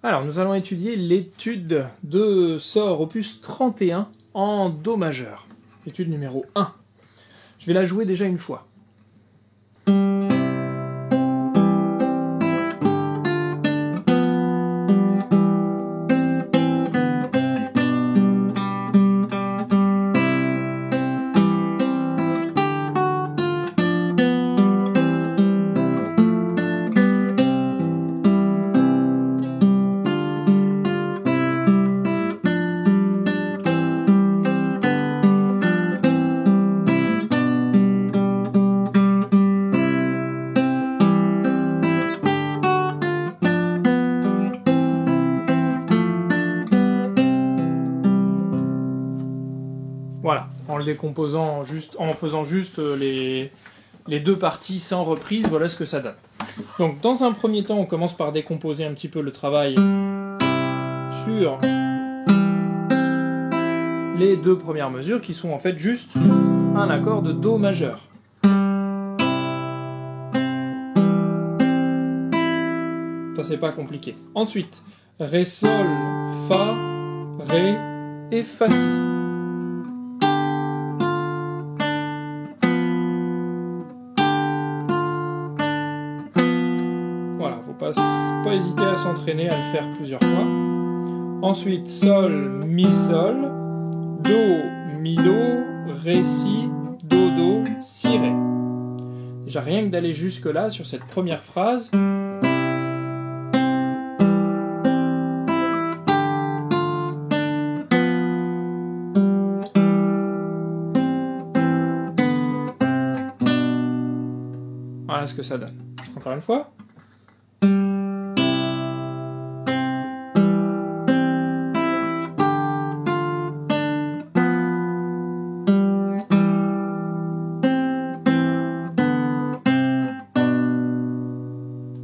Alors, nous allons étudier l'étude de Sor opus 31 en Do majeur. Étude numéro 1. Je vais la jouer déjà une fois. Voilà, en le décomposant juste, en faisant juste les deux parties sans reprise, voilà ce que ça donne. Donc dans un premier temps, on commence par décomposer un petit peu le travail sur les deux premières mesures qui sont en fait juste un accord de Do majeur. Ça c'est pas compliqué. Ensuite, Ré, Sol, Fa, Ré et Fa, Si. Voilà, faut pas hésiter à s'entraîner à le faire plusieurs fois. Ensuite, Sol, Mi, Sol, Do, Mi, Do, Ré, Si, Do, Do, Si, Ré. Déjà, rien que d'aller jusque-là, sur cette première phrase, voilà ce que ça donne. Encore une fois.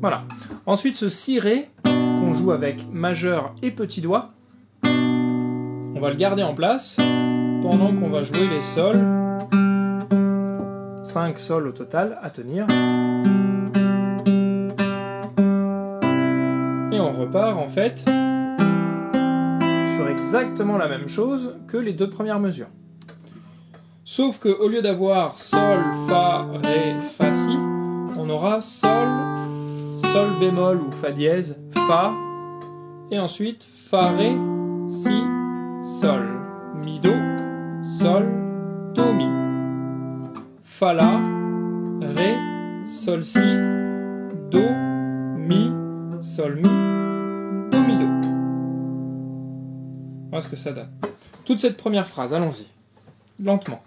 Voilà. Ensuite, ce Si Ré, qu'on joue avec majeur et petit doigt, on va le garder en place pendant qu'on va jouer les sols. 5 sols au total à tenir. Et on repart en fait sur exactement la même chose que les deux premières mesures. Sauf qu'au lieu d'avoir Sol, Fa, Ré, Fa, Si, on aura Sol, Sol bémol ou Fa dièse, Fa, et ensuite Fa, Ré, Si, Sol, Mi, Do, Sol, Do, Mi. Fa, La, Ré, Sol, Si, Do, Mi, Sol, Mi, Do, Mi, Do. Voilà ce que ça donne. Toute cette première phrase, allons-y, lentement.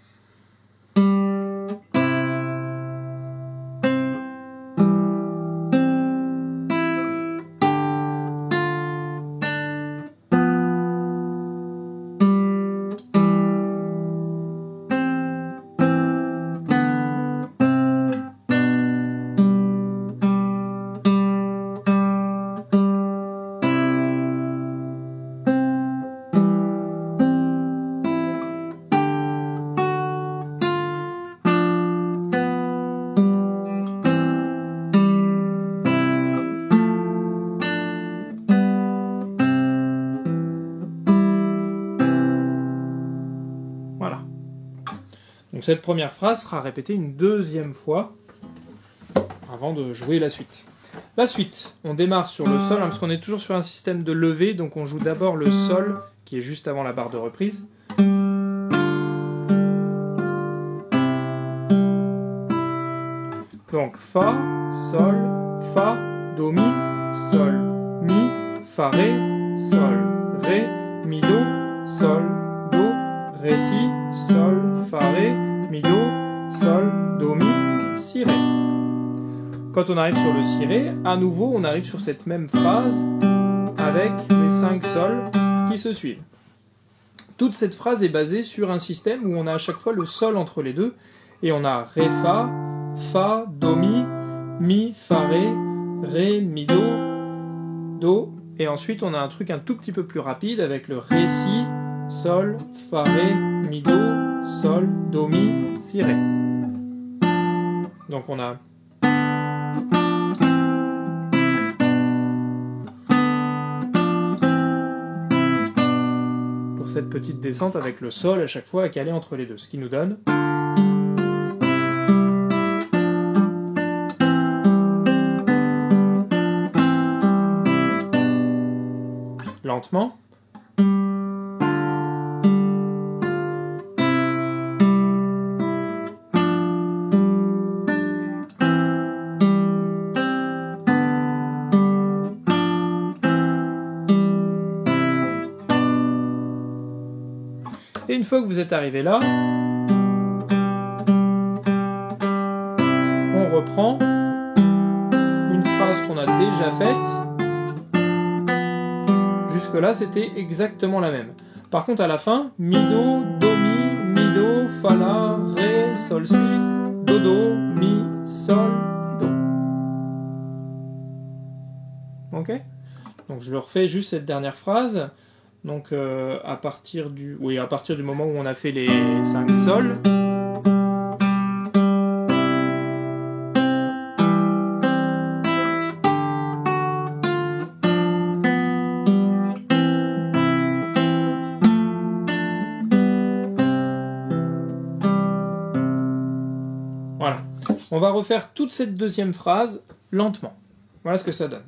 Voilà. Donc cette première phrase sera répétée une deuxième fois avant de jouer la suite. La suite, on démarre sur le Sol, hein, parce qu'on est toujours sur un système de levée, donc on joue d'abord le Sol, qui est juste avant la barre de reprise. Donc Fa, Sol, Fa, Do, Mi, Sol, Mi, Fa, Ré, Sol, Ré, Mi, Do, Sol, Do, Ré, Si, Sol, Fa, Ré, Mi, Do, Sol, Do, Mi, Si, Ré. Quand on arrive sur le Si, Ré, à nouveau on arrive sur cette même phrase avec les 5 sols qui se suivent. Toute cette phrase est basée sur un système où on a à chaque fois le Sol entre les deux, et on a Ré, Fa, Fa, Do, Mi, Fa, Ré, Mi, Do, Do, et ensuite on a un truc un tout petit peu plus rapide avec le Ré, Si, Sol, Fa, Ré, Mi, Do, Sol, Do, Mi, Si, Ré. Donc on a cette petite descente avec le sol à chaque fois à caler entre les deux, ce qui nous donne... lentement. Et une fois que vous êtes arrivé là, on reprend une phrase qu'on a déjà faite. Jusque-là, c'était exactement la même. Par contre, à la fin, mi, do, do, mi, do, fa, la, ré, sol, si, do, do, mi, sol, do. Ok? Donc je le refais juste cette dernière phrase. Donc à partir du moment où on a fait les 5 sols. Voilà. On va refaire toute cette deuxième phrase lentement. Voilà ce que ça donne.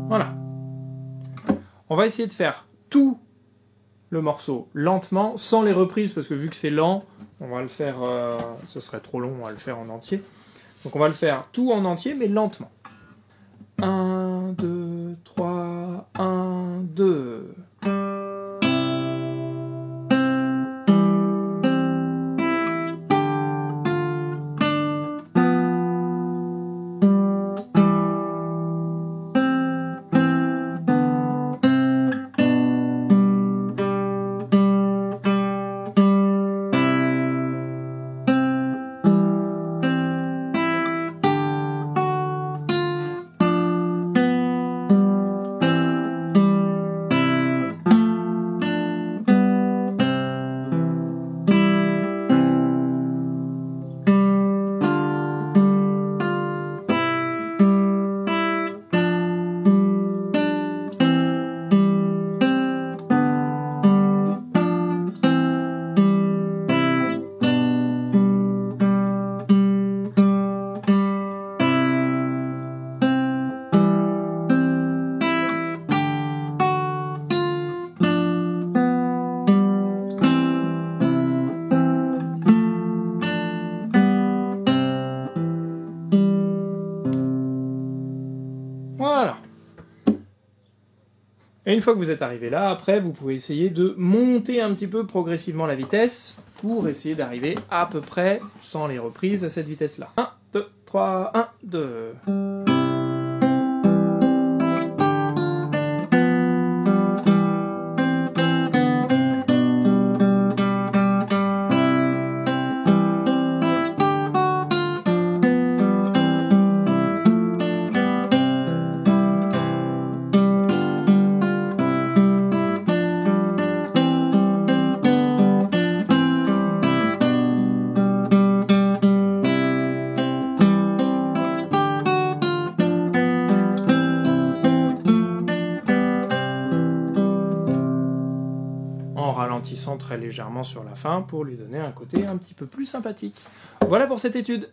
Voilà. On va essayer de faire tout le morceau lentement, sans les reprises, parce que vu que c'est lent, on va le faire, ce serait trop long, on va le faire en entier. Donc on va le faire tout en entier, mais lentement. 1, 2, 3, 1, 2... Voilà. Et une fois que vous êtes arrivé là, après, vous pouvez essayer de monter un petit peu progressivement la vitesse pour essayer d'arriver à peu près, sans les reprises, à cette vitesse-là. 1, 2, 3, 1, 2... en ralentissant très légèrement sur la fin pour lui donner un côté un petit peu plus sympathique. Voilà pour cette étude.